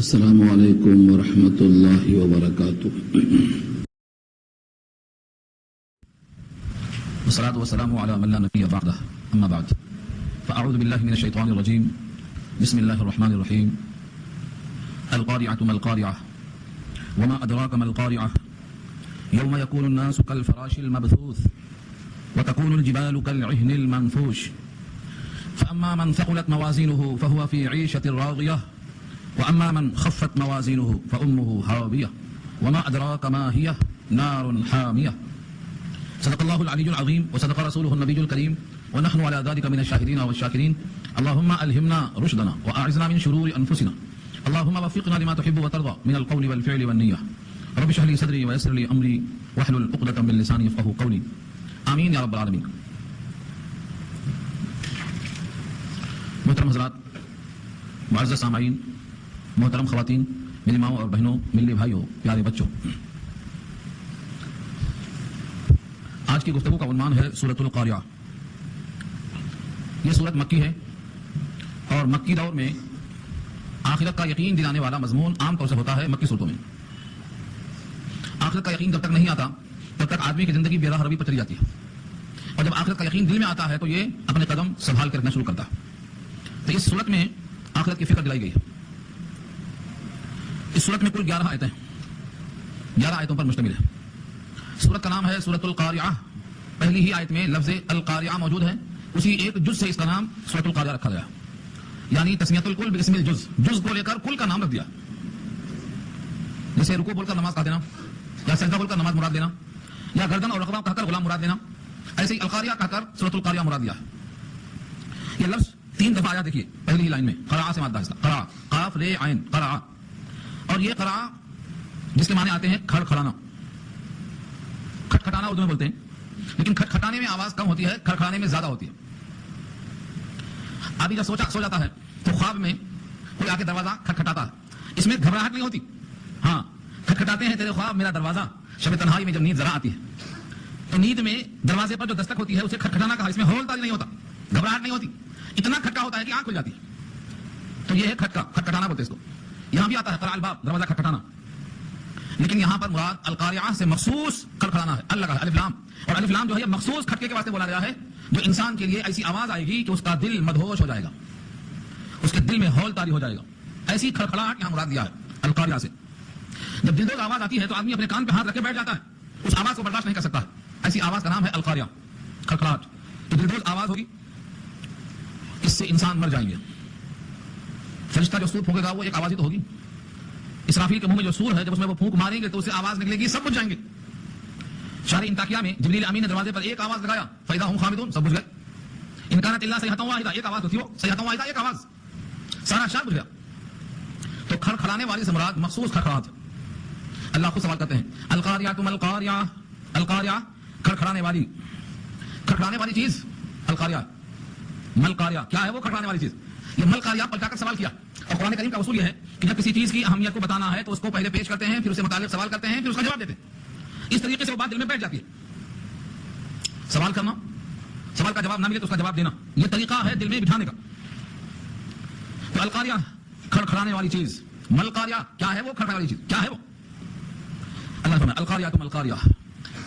السلام علیکم ورحمۃ اللہ وبرکاتہ۔ والصلاة والسلام على من لا نبي بعده أما بعد فأعوذ بالله من الشيطان الرجيم بسم الله الرحمن الرحيم القارعة ما القارعة وما أدراك ما القارعة يوم يكون الناس كالفراش المبثوث وتكون الجبال كالعهن المنفوش فأما من ثقلت موازينه فهو في عيشة راضية وأما من خفت موازينه فأمه هاوية وما أدراك ما هي نار حامية صدق الله العلي العظيم وصدق رسوله النبي الكريم ونحن على ذلك من الشاهدين والشاكرين اللهم ألهمنا رشدنا وأعذنا من شرور أنفسنا اللهم وفقنا لما تحب وترضى من القول والفعل والنية رب اشرح لي صدري ويسر لي أمري واحلل عقدة من لساني يفقهوا قولي آمين يا رب العالمين۔ محترم حضرات، معزز سامعین، محترم خواتین، میری ماؤں اور بہنوں، ملی بھائیوں، پیارے بچوں، آج کی گفتگو کا عنوان ہے سورۃ القاریعہ۔ یہ سورت مکی ہے اور مکی دور میں آخرت کا یقین دلانے والا مضمون عام طور سے ہوتا ہے مکی صورتوں میں۔ آخرت کا یقین جب تک نہیں آتا تب تک آدمی کی زندگی بے راہ روی پر چلی جاتی ہے، اور جب آخرت کا یقین دل میں آتا ہے تو یہ اپنے قدم سنبھال کر رکھنا شروع کرتا ہے۔ تو اس صورت میں آخرت کی فکر دلائی گئی ہے۔ اس صورت میں کل 11 آیتیں 11 آیتوں پر مشتمل ہے۔ سورت کا نام ہے سورۃ القاریعہ۔ پہلی ہی آیت میں لفظ القاریعہ موجود ہے، اسی ایک جز سے اس کا نام سورۃ القاریعہ رکھا گیا، یعنی تسمیۃ الکل باسم الجز، جز کو لے کر کل کا نام رکھ دیا۔ جیسے رکوع بول کر نماز کہہ دینا، یا سجدہ بول کر نماز مراد دینا، یا گردن اور رقبہ کہہ کر غلام مراد دینا، ایسے ہی القاریعہ کہہ کر سورۃ القاریعہ مراد دیا ہے۔ یہ لفظ 3 دفعہ آیا، دیکھیے پہلی ہی لائن میں، قرأ سے مادہ ہے، قرأ، قاف ر عین، قرأ۔ اور یہ قرأ جس کے معنی آتے ہیں کھڑکھڑانا، کھٹکھٹانا اردو میں بولتے ہیں، لیکن کھٹکھٹانے میں آواز کم ہوتی ہے، کھڑکھڑانے میں زیادہ ہوتی ہے۔ آدمی جب سو جاتا ہے تو خواب میں کوئی آ کے دروازہ کھٹکھٹاتا ہے، اس میں گھبراہٹ نہیں ہوتی، ہاں کھٹکھٹاتے ہیں تیرے خواب میرا دروازہ۔ شب تنہائی میں جب نیند ذرا آتی ہے تو نیند میں دروازے پر جو دستک ہوتی ہے اسے کھٹکھٹانا کہا، اس میں ہول تاری نہیں ہوتا، گھبراہٹ نہیں ہوتی، اتنا کھٹکا ہوتا ہے کہ آنکھ کھل جاتی ہے۔ تو یہ ہے کھٹکھٹانا بولتے ہیں اس کو۔ یہاں بھی آتا ہے قرأ الباب، دروازہ کھٹکھٹانا، لیکن یہاں پر مراد القاریعہ سے مخصوص کھڑکھڑانا ہے، اللہ کا الف لام، اور الف لام جو ہے یہ مخصوص کھٹکے کے واسطے بولا گیا ہے، جو انسان کے لیے ایسی آواز آئے گی کہ اس کا دل مدہوش ہو جائے گا، اس کے دل میں ہول تاری ہو جائے گا، ایسی کھڑکھڑاہٹ یہاں مراد دیا ہے القاریعہ سے۔ جب دل دوز آواز آتی ہے تو آدمی اپنے کان پہ ہاتھ رکھ کے بیٹھ جاتا ہے، اس آواز کو برداشت نہیں کر سکتا ہے، ایسی آواز کا نام ہے القاریعہ، کھڑکھڑاہٹ۔ تو دل دوز آواز ہوگی، اس سے انسان مر جائیں گے۔ فرشتہ جو سور پھونکے گا وہ ایک آواز ہی تو ہوگی، اسرافیل کے منہ میں جو سور ہے جب اس میں وہ پھونک ماریں گے تو اسے آواز نکلے گی، سب بجھ جائیں گے۔ شہر انطاکیہ میں جبریل امین نے دروازے پر ایک آواز لگایا، فَإِذَا هُمْ خَامِدُونَ، سب بجھ گئے۔ إِنْ كَانَتْ إِلَّا صَيْحَةٌ وَاحِدَةٌ، ایک آواز ہوتی وہ صیحۃ واحدہ، ایک آواز، سارا شہر بجھ گیا۔ تو کھڑکھڑانے والی سے مراد مخصوص کھڑکھڑاہٹ۔ اللہ خود سوال کرتے ہیں، القاریعۃ ما القاریعہ، القاریعہ کھڑکھڑانے والی چیز، القاریعہ ما القاریعہ، کیا ہے وہ کھڑکھڑانے والی چیز؟ یہ ما القاریعہ پلٹا کر سوال کیا، اور قرآن کریم کا اصول یہ ہے کہ جب کسی چیز کی اہمیت کو بتانا ہے تو اس کو پہلے پیش کرتے ہیں، پھر اس سے متعلق سوال کرتے ہیں، پھر اس کا جواب دیتے ہیں۔ اس طریقے سے وہ بات دل میں بیٹھ جاتی ہے۔ سوال کرنا، سوال کا جواب نہ ملے تو اس کا جواب دینا، یہ طریقہ ہے دل میں بٹھانے کا۔ تو القاریعہ کھڑکھڑانے والی چیز، ما القاریعہ کیا ہے وہ کھڑکھڑانے والی چیز، کیا ہے وہ؟ اللہ فرمائے القاریعۃ ما القاریعہ،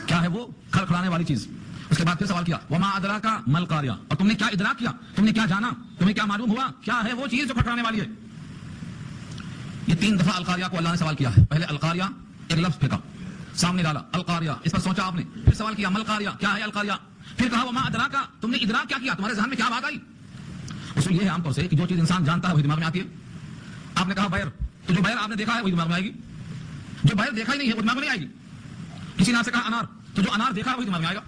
کیا ہے وہ کھڑکھڑانے والی چیز؟ اس کے بعد پھر سوال کیا، وما ادراک ما القاریعہ، اور تم نے کیا ادراک کیا، تم نے کیا جانا، تمہیں کیا معلوم ہوا، کیا ہے وہ چیز جو کھڑکھڑانے والی ہے؟ یہ 3 دفعہ القاریعہ کو اللہ نے سوال کیا ہے۔ پہلے القاریعہ ایک لفظ پھینکا، سامنے ڈالا القاریعہ، اس پر سوچا آپ نے، پھر سوال کیا ما القاریعہ، کیا ہے القاریعہ، پھر کہا وما ادراک، تم نے ادراک کیا کیا، تمہارے ذہن میں کیا بات آئی؟ اصول یہ ہے عام طور سے کہ جو چیز انسان جانتا ہے وہی دماغ میں آتی ہے۔ آپ نے کہا بیر، تو جو بیر آپ نے دیکھا ہے وہی دماغ میں آئے گی، جو بیر دیکھا ہی نہیں ہے وہ دماغ میں نہیں آئے گی۔ کسی نے آپ سے کہا انار، تو جو انار دیکھا ہے وہی دماغ میں آئے گا۔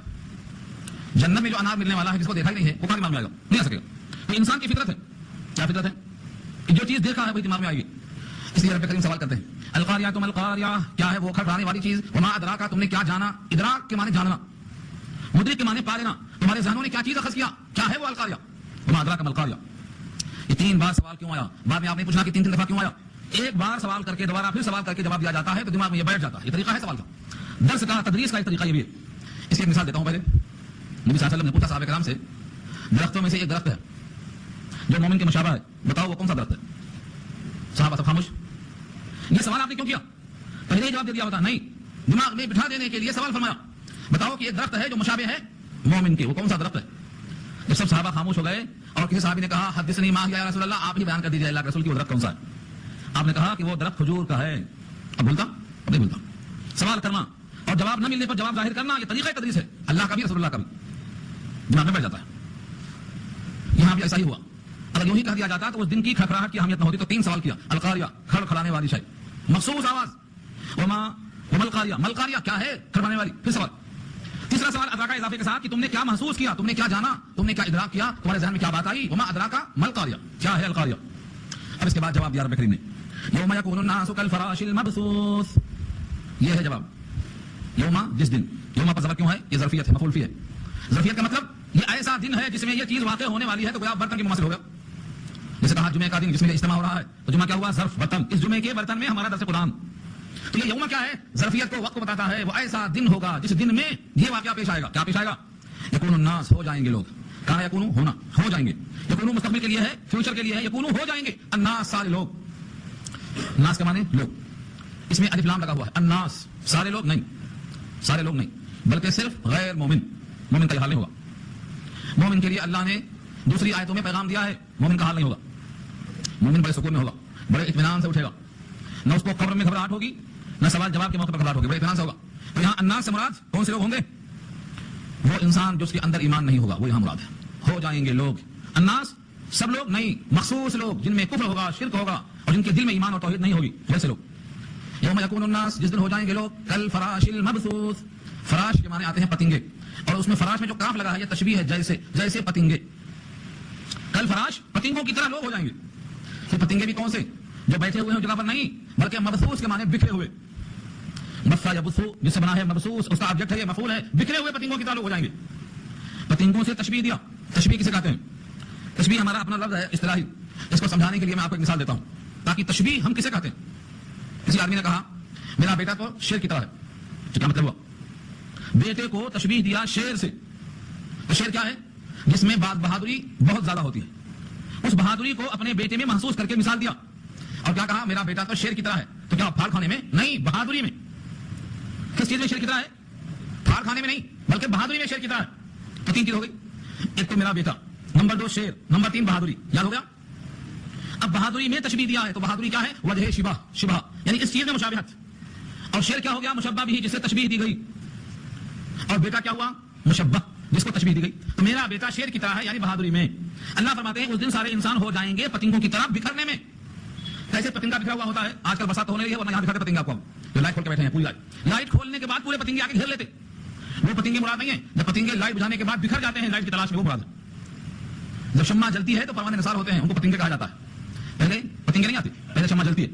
جنت میں جو انار ملنے والا ہے جس کو دیکھا ہی نہیں ہے وہ کہاں دماغ میں آئے گا؟ نہیں آ سکے گا۔ تو انسان کی فطرت ہے، کیا فطرت ہے؟ کہ جو چیز دیکھا ہے وہی دماغ میں آئے گی۔ اس لیے رب کریم سوال کرتے ہیں القاریعۃ ما القاریعہ، کیا ہے وہ کھڑکھڑانے والی چیز؟ وما ادراک، تم نے کیا جانا، ادراک کے معنی جاننا، مدرک کے معنی پا لینا، تمہارے ذہنوں نے کیا چیز اخذ کیا، کیا ہے وہ القاریعہ؟ وما ادراک ما القاریعہ۔ یہ 3 بار سوال کیوں آیا؟ بعد میں آپ نے پوچھنا کہ 3 دفعہ کیوں آیا؟ ایک بار سوال کر کے دوبارہ پھر سوال کر کے جواب دیا جاتا ہے تو دماغ میں یہ بیٹھ جاتا ہے۔ یہ طریقہ ہے سوال کا، درس کا، تدریس کا ایک طریقہ یہ بھی ہے۔ اس کی ایک مثال دیتا ہوں۔ پہلے نبی صلی اللہ علیہ وسلم نے پوچھا صحابہ کرام سے، درختوں میں سے ایک درخت ہے جو مومن کے مشابہ ہے، بتاؤ وہ کون سا درخت ہے؟ صحابہ سب خاموش، یہ سوال آپ نے کیوں کیا؟ پہلے ہی جواب دے دیا ہوتا. نہیں, دماغ میں بٹھا دینے کے لیے سوال فرمایا. بتاؤ کہ ایک درخت ہے جو مشابہ ہے مومن کے, وہ کون سا درخت ہے؟ جب سب صحابہ خاموش ہو گئے اور کسی صحابی نے کہا حدثنی ما یا رسول اللہ, آپ ہی بیان کر دیجیے اللہ کے رسول کی وہ درخت کون سا ہے. آپ نے کہا کہ وہ درخت کھجور کا ہے. اب بولتا نہیں بولتا. سوال کرنا اور جواب نہ ملنے پر جواب ظاہر کرنا, یہ طریقہ تدریس ہے, اللہ کا بھی رسول اللہ کا بھی. دماغ میں بیٹھ جاتا ہے. یہاں بھی ایسا ہی ہوا. اگر یوں ہی کہہ دیا جاتا تو اس دن کی کھکھراہٹ کی اہمیت نہ ہوتی. تو 3 سوال کیا. القاریہ, کھڑکھڑانے والی شے, مخصوص آواز. ملقاریہ, ملقاریہ کیا ہے؟ کھڑکھڑانے والی. پھر سوال. تیسرا سوال ادراکا اضافے کے ساتھ کہ تم نے کیا محسوس کیا, تم نے کیا جانا, تم نے کیا ادراک کیا, تمہارے ذہن میں کیا بات آئی. وما ادراکا ملقاریہ, کیا ہے القاریہ. اب اس کے بعد جواب دیا رب کریم نے, یوم یکون الناس کالفراش المبثوث. یہ ہے جواب. یوم, جس دن. یوم پر ضمیر کیوں ہے؟ یہ ظرفیت ہے, مفعول فی ہے. ظرفیت کا مطلب یہ ایسا دن ہے جس میں یہ چیز واقع ہونے والی ہے. تو گویا برتن کی مماثل ہوگا. جیسے کہا جمعے کا دن جس میں اجتماع ہو رہا ہے, تو جمعہ کیا ہوا؟ ظرف, برتن. اس جمعے کے برتن میں ہمارا درس قرآن. تو یہ یوم کیا ہے؟ ظرفیت کو, وقت کو بتاتا ہے. وہ ایسا دن ہوگا جس دن میں یہ واقعہ پیش آئے گا. کیا پیش آئے گا؟ یکون الناس, ہو جائیں گے لوگ. کہاں یکون, ہونا, ہو جائیں گے. یکون مستقبل کے لیے ہے, فیوچر کے لیے ہے. یکون ہو جائیں گے. الناس, سارے لوگ. ناس کے معنی لوگ. اس میں الف لام لگا ہوا ہے. الناس, سارے لوگ نہیں, سارے لوگ نہیں, بلکہ صرف غیر مومن. مومن کا حال نہیں ہوگا. مومن کے لیے اللہ نے دوسری آیتوں میں پیغام دیا ہے. مومن کا حال نہیں ہوگا. مومن بڑے سکون میں ہوگا, بڑے اطمینان سے اٹھے گا. نہ اس کو قبر میں گھبراہٹ ہوگی, نہ سوال جواب کے موقع پر گھبراہٹ ہوگی, بڑے اطمینان سے ہوگا. تو یہاں الناس سے مراد کون سے لوگ ہوں گے؟ وہ انسان جو اس کے اندر ایمان نہیں ہوگا, وہ یہاں مراد ہے. ہو جائیں گے لوگ. الناس سب لوگ نہیں, مخصوص لوگ جن میں کفر ہوگا, شرک ہوگا, اور جن کے دل میں ایمان اور توحید نہیں ہوگی, جیسے لوگ. یوم یکون الناس, جس دن ہو جائیں گے لوگ, کالفراش المبثوث. فراش کے معنی آتے ہیں پتنگے, اور اس میں فراش میں جو کاف لگا ہے یہ تشبیہ ہے, جیسے, جیسے پتنگے. کل فراش, پتنگوں کی طرح لوگ ہو جائیں گے. پھر پتنگے بھی کون سے؟ جو بیٹھے ہوئے ہیں جگہ پر نہیں, بلکہ مبثوث کے معنی بکھرے ہوئے. بثا یبثو جس سے بنا ہے مبثوث, اس کا آبجیکٹ ہے, یہ مفعول ہے. بکھرے ہوئے پتنگوں کی طرح لوگ ہو جائیں گے. پتنگوں سے تشبیہ دیا. تشبیہ کسے کہتے ہیں؟ تشبیہ ہمارا اپنا لفظ ہے اصطلاحی. اس کو سمجھانے کے لیے میں آپ کو ایک مثال دیتا ہوں تاکہ تشبیہ ہم کسے کہتے ہیں. کسی آدمی نے کہا میرا بیٹا تو شیر کی طرح ہے. کیا مطلب ہوا؟ بیٹے کو تشبیہ دیا شیر سے. تو شیر کیا ہے؟ جس میں بہادری بہت زیادہ ہوتی ہے. اس بہادری کو اپنے بیٹے میں محسوس کر کے مثال دیا. اور کیا کہا؟ میرا بیٹا تو شیر کی طرح ہے. تو کیا پھاڑ کھانے میں نہیں, بہادری میں. کس چیز میں شیر کی طرح ہے؟ پھاڑ کھانے میں نہیں, بلکہ بہادری میں شیر کی طرح ہے. تو 3 چیز ہو گئی. ایک تو میرا بیٹا, نمبر 2 شیر, نمبر 3 بہادری. یاد ہو گیا؟ اب بہادری میں تشبیہ دیا ہے, تو بہادری کیا ہے؟ وجہ شبہ, شبہ یعنی اس چیز میں مشابہت. اور شیر کیا ہو گیا؟ مشبہ بھی, جس سے تشبیہ دی گئی. اور بیٹا کیا ہوا؟ مشبہ, جس کو تشبیہ دی گئی. تو میرا بیٹا شیر کی طرح ہے, یعنی بہادری میں. اللہ فرماتے ہیں اس دن سارے انسان ہو جائیں گے پتنگوں کی طرح بکھرنے میں. کیسے پتنگا بکھرا ہوا ہوتا ہے؟ آج کل برسات ہونے لگی ہے, ورنہ یہاں دکھاتے پتنگا آپ کو. جو لائٹ کھول کے بیٹھے ہیں, پوری لائٹ کھولنے کے بعد پورے پتنگے آ کے گھیر لیتے. وہ پتنگے مراد نہیں ہیں. جب پتنگے لائٹ بجھانے کے بعد بکھر جاتے ہیں لائٹ کی تلاش میں, وہ مراد ہے. جب شمع جلتی ہے تو پروانے نثار ہوتے ہیں, ان کو پتنگے کہا جاتا ہے. پہلے پتنگے نہیں آتے, پہلے شمع جلتی ہے.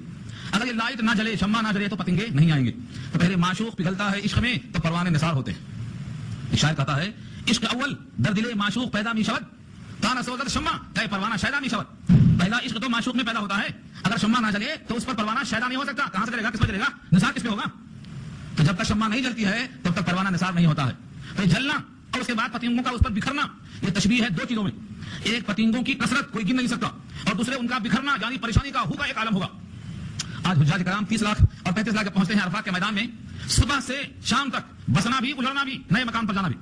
اگر یہ لائٹ نہ جلے, شمع نہ جلے, تو پتنگے نہیں آئیں گے. تو پہلے معشوق پگھلتا ہے عشق میں, تو پروانے نثار ہوتے ہیں. شاعر کہتا ہے عشق اول در دل معشوق پیدا می شود, تانا سوزد شمع کہ پروانہ شیدا می شود. پہلا عشق تو معشوق میں پیدا ہوتا ہے, اگر شمع نہ جلے تو اس پر پروانہ شیدا نہیں ہو سکتا. کہاں سے جلے گا, کس پر جلے گا, نثار کس پہ ہوگا؟ تو جب تک شمع نہیں جلتی ہے تب تک پروانہ نثار نہیں ہوتا ہے. تو جلنا اور اس کے بعد پتنگوں کا اس پر بکھرنا, یہ تشبیہ ہے 2 چیزوں میں. ایک پتنگوں کی کثرت, کوئی گن نہیں سکتا, اور دوسرے ان کا بکھرنا یعنی پریشانی کا ہوگا ایک عالم ہوگا. آج حجاج کرام 30 لاکھ اور 35 لاکھ پہنچتے ہیں عرفات کے میدان میں. صبح سے شام تک بسنا بھی, گزرنا بھی, نئے مقام پر جانا بھی.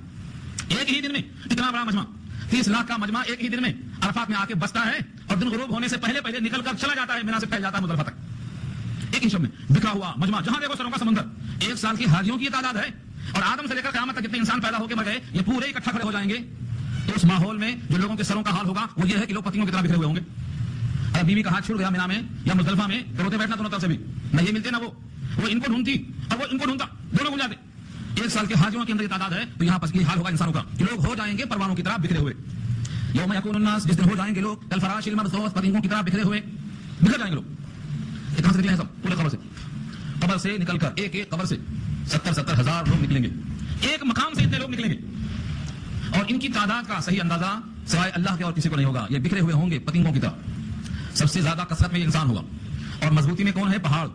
ایک ہی دن میں اتنا بڑا مجمع, 30 لاکھ کا مجمع ایک ہی دن میں عرفات میں آ کے بستا ہے, اور دن غروب ہونے سے پہلے پہلے نکل کر چلا جاتا ہے, مینا سے پھیل جاتا ہے مزدلفہ تک. ایک ہی شب میں بکھرا ہوا مجمع, جہاں دیکھو سروں کا سمندر. 1 سال کی حاجیوں کی تعداد ہے, اور آدم سے لے کر قیامت تک جتنے انسان پیدا ہو کے مر گئے, یہ پورے اکٹھا کھڑے ہو جائیں گے. تو اس ماحول میں جو لوگوں کے سروں کا حال ہوگا وہ یہ ہے کہ لوگ پتنگوں کی طرح بکھرے ہوئے ہوں گے. اگر بیوی کا ہاتھ چھوٹ گیا مینا میں یا مزدلفہ میں, تو روتے بیٹھنا دونوں طرف سے بھی, نہ یہ ملتے نہ وہ ان کو ڈھونڈتی اور وہ ان کو ڈھونڈتا, دونوں گم جاتے. 1 سال کے حاجیوں کے اندر یہ تعداد ہے, تو یہاں پر یہ حال ہوگا انسانوں کا کہ لوگ ہو جائیں گے پروانوں کی طرح بکھرے ہوئے. یوم یکون الناس, جس دن ہو جائیں گے لوگ کالفراش المبثوث, پتنگوں کی طرح بکھرے ہوئے, بکھر جائیں گے لوگ. یہ کہاں سے نکلے ہیں سب؟ پورے قبر سے نکل کر, ایک ایک قبر سے 70 ہزار لوگ نکلیں گے. ایک مقام سے اتنے لوگ نکلیں گے, اور ان کی تعداد کا صحیح اندازہ سوائے اللہ کے اور کسی کو نہیں ہوگا. یہ بکھرے ہوئے ہوں گے پتنگوں کی طرح. سب سے زیادہ کثرت میں یہ انسان ہوگا. اور مضبوطی میں کون ہے؟ پہاڑ.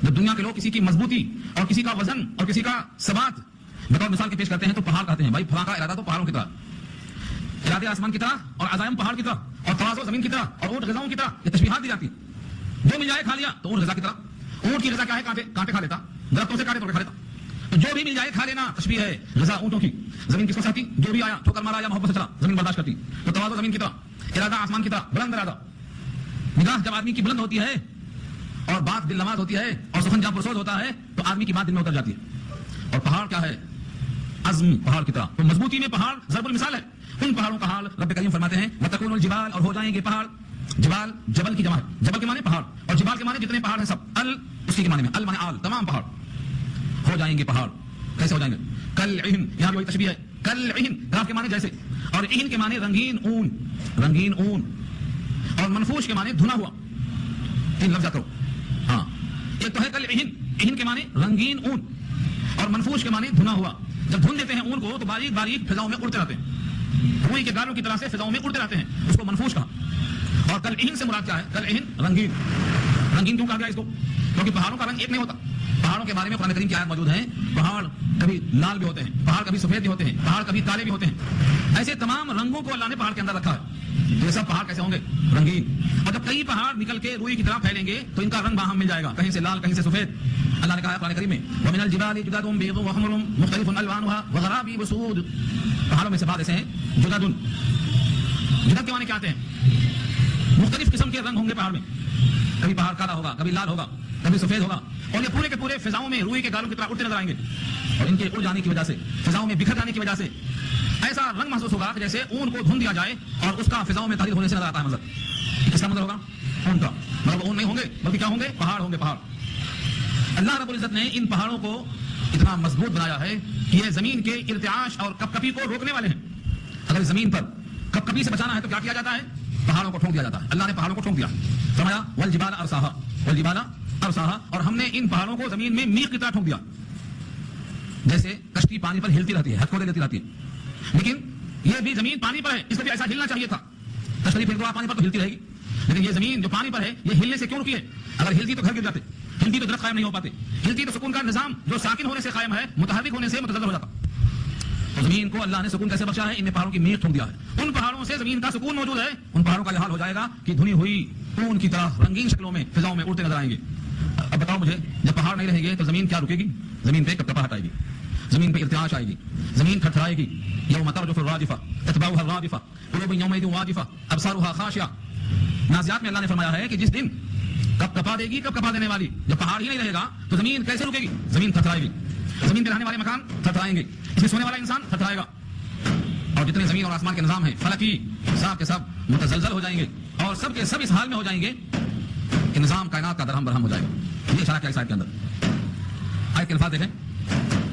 جب دنیا کے لوگ کسی کی مضبوطی اور کسی کا وزن اور کسی کا ثبات بطور مثال کے پیش کرتے ہیں تو پہاڑ کہتے ہیں. بھائی فلاں کا ارادہ تو پہاڑوں کی طرح, ارادے آسمان کی طرح, اور عزائم پہاڑ کی طرح, اور تواضع زمین کی طرح, اور اونٹ غذاؤں کی طرح. یہ تشبیہات دی جاتی ہیں. جو مل جائے کھا لیا تو اونٹ غذا کی طرح, اونٹ کی غذا کیا ہے؟ کانٹے کھا لیتا، درختوں سے کانٹے توڑ کے کھا لیتا. تو جو بھی مل جائے کھا لینا تشبیہ ہے غذا اونٹوں کی. زمین کس کو چاہتی؟ جو بھی آیا ٹھوکر مارا یا محبت سے چلا زمین برداشت کرتی. تو تواضع زمین کی طرح، ارادہ آسمان کی طرح، بلند ارادہ. نگاہ جب آدمی کی بلند ہوتی ہے اور بات دل نواز ہوتی ہے اور سخن جاں پرسوز ہوتا ہے تو آدمی کی بات دل میں اتر جاتی ہے. اور پہاڑ کیا ہے؟ عزم پہاڑ کی طرح. تو مضبوطی میں پہاڑ ضرب المثال ہے. ان پہاڑوں کا حال رب کریم فرماتے ہیں وتکون الجبال، اور ہو جائیں گے پہاڑ. جبال جبل کی جمع ہے، جبل کے معنی پہاڑ، اور جبال کے معنی جتنے پہاڑ ہیں سب. اسی کے معنی میں ال معنی آل، تمام پہاڑ ہو جائیں گے پہاڑ. کیسے ہو جائیں گے؟ کل عہن، یہاں بھی وہی تشبیہ ہے. کل عہن کاف کے معنی جیسے، اور عہن کے معنی رنگین اون، رنگین اون. اور منفوش کے معنی دھنا ہوا. تین لفظ کرو. ہاں ایک تو ہے کل عہن، عہن کے معنی رنگین اون، اور منفوش کے معنی دھنا ہوا. جب دھن دیتے ہیں اون کو تو باریک باریک فضاؤں میں اڑتے رہتے ہیں، روئی کے گالوں کی طرح سے فضاؤں میں اڑتے رہتے ہیں. اس کو منفوش کہا. اور کل عہن سے مراد کیا ہے؟ کل عہن رنگین. رنگین کیوں کہا گیا اس کو؟ کیونکہ پہاڑوں کا رنگ ایک نہیں ہوتا. پہاڑوں کے بارے میں قرآن کریم کی آیات موجود ہیں. پہاڑ کبھی لال بھی ہوتے ہیں، پہاڑ کبھی سفید بھی ہوتے ہیں، پہاڑ کبھی کالے بھی ہوتے ہیں. ایسے تمام رنگوں کو اللہ نے پہاڑ کے اندر رکھا ہے. یہ سب پہاڑ کیسے ہوں گے؟ رنگین. اور جب کئی پہاڑ نکل کے روئی کی طرح پھیلیں گے تو ان کا رنگ باہم مل جائے گا، کہیں سے لال کہیں سے سفید. اللہ نے کہا ہے قرآن کریم میں وَمِنَ الْجِبَالِ جُدَدٌ بِيضٌ وَحُمْرٌ مُخْتَلِفٌ أَلْوَانُهَا وَغَرَابِيبُ سُودٌ. پہاڑوں میں سے بعض ایسے ہیں جدد. جدد کے معنی کیا آتے ہیں؟ مختلف قسم کے رنگ ہوں گے پہاڑ میں. کبھی پہاڑ کالا ہوگا، کبھی لال ہوگا، کبھی سفید ہوگا. اور یہ پورے کے پورے فضاؤں میں روئی کے گالوں کی طرح اڑتے نظر آئیں گے. اور ان کے اڑ جانے کی وجہ سے، فضاؤں میں بکھر جانے کی وجہ سے ایسا رنگ محسوس ہوگا کہ جیسے اون کو دھن دیا جائے اور اس کا فضاؤں میں تحریر ہونے سے نظر آتا ہے منظر. کس کا منظر ہوگا؟ اون کا. مطلب اون نہیں ہوں گے بلکہ کیا ہوں گے؟ پہاڑ ہوں گے. پہاڑ. اللہ رب العزت نے ان پہاڑوں کو اتنا مضبوط بنایا ہے کہ یہ زمین کے ارتعاش اور کپکپی کو روکنے والے ہیں. اگر زمین پر کپکپی سے بچانا ہے تو کیا کیا جاتا ہے؟ پہاڑوں کو ٹھونک دیا جاتا ہے. اللہ نے پہاڑوں کو ٹھونک دیا. فرمایا والجبال ارساہا، والجبال ارساہا. اور ہم نے ان پہاڑوں کو زمین میں میخ کی طرح ٹھونک دیا. جیسے کشتی پانی پر ہلتی رہتی ہے، ہتھوڑے لیتی رہتی ہے، لیکن یہ بھی زمین پانی پر ہے، اس کو بھی ایسا ہلنا چاہیے تھا. تشریف پھینک دو آپ پانی پر تو ہلتی رہے گی، لیکن یہ زمین جو پانی پر ہے یہ ہلنے سے کیوں رکی ہے؟ اگر ہلتی تو گھر گر جاتے، ہلتی تو درخت قائم نہیں ہو پاتے، ہلتی تو سکون کا نظام جو ساکن ہونے سے قائم ہے متحرک ہونے سے متزلزل ہو جاتا. تو زمین کو اللہ نے سکون کیسے بخشا ہے؟ ان پہاڑوں کی میخ ٹھونک دیا ہے. ان پہاڑوں سے زمین کا سکون موجود ہے. ان پہاڑوں کا یہ حال ہو جائے گا کہ دھنی ہوئی اون کی طرح رنگین شکلوں میں فضاؤں میں اڑتے نظر آئیں گے. اب بتاؤ مجھے، جب پہاڑ نہیں رہیں گے تو زمین کیا رکے گی؟ زمین پہ کپکپاہٹ آئے گی، زمین پہ ارتعاش آئے گی، زمین تھرتھرائے گی. یوم ترجف الراجفہ تتبعها الرادفہ قلوب یومئذ واجفہ ابصارها خاشعہ. نازعات میں اللہ نے فرمایا ہے کہ جس دن کپکپا دے گی، کپکپا دینے والی، جب پہاڑ ہی نہیں رہے گا تو زمین کیسے رکے گی؟ زمین تھرتھرائے گی. زمین پہ رہنے والے مکان تھرتھرائیں گے، اس میں سونے والا انسان تھرتھرائے گا. اور جتنے زمین اور آسمان کے نظام ہیں فلکی، سب کے سب متزلزل ہو جائیں گے، اور سب کے سب اس حال میں ہو جائیں گے کہ نظام کائنات کا درہم برہم ہو جائے گا. یہ اشارہ کیا اس آیت کے اندر؟ آیت کے الفاظ دیکھیں.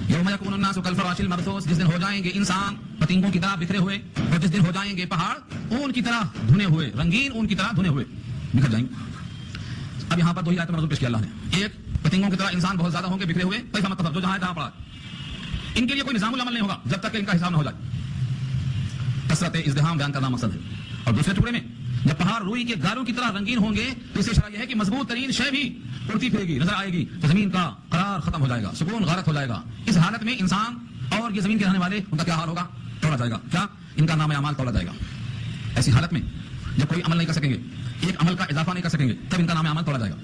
یوم یکون الناس کالفراش المبثوث. جس دن ہو جائیں گے انسان پتنگوں کی طرح بکھرے ہوئے، اور جس دن ہو جائیں گے پہاڑ اون کی طرح دھنے ہوئے، رنگین اون کی طرح دھنے ہوئے بکھر جائیں گے. اب یہاں پر دو ہی آیتیں موضوع پیش کیا اللہ نے. ایک، پتنگوں کی طرح انسان بہت زیادہ ہوں گے بکھرے ہوئے، پیسہ مطلب جو جہاں ہے جہاں پڑا. ان کے لیے کوئی نظام العمل نہیں ہوگا جب تک کہ ان کا حساب نہ ہو جائے. کثرت ازدحام بیان کرنا مقصد ہے. اور دوسرے ٹکڑے میں جب پہاڑ روئی کے گالوں کی طرح رنگین ہوں گے تو اس سے اشارہ یہ ہے کہ مضبوط ترین شے بھی اڑتی پھرے گی، نظر آئے گی، تو زمین کا قرار ختم ہو جائے گا، سکون غارت ہو جائے گا. اس حالت میں انسان اور یہ زمین کے رہنے والے ان کا کیا حال ہوگا؟ توڑا جائے گا. کیا؟ ان کا نام اعمال توڑا جائے گا. ایسی حالت میں جب کوئی عمل نہیں کر سکیں گے، ایک عمل کا اضافہ نہیں کر سکیں گے، تب ان کا نام اعمال توڑا جائے گا.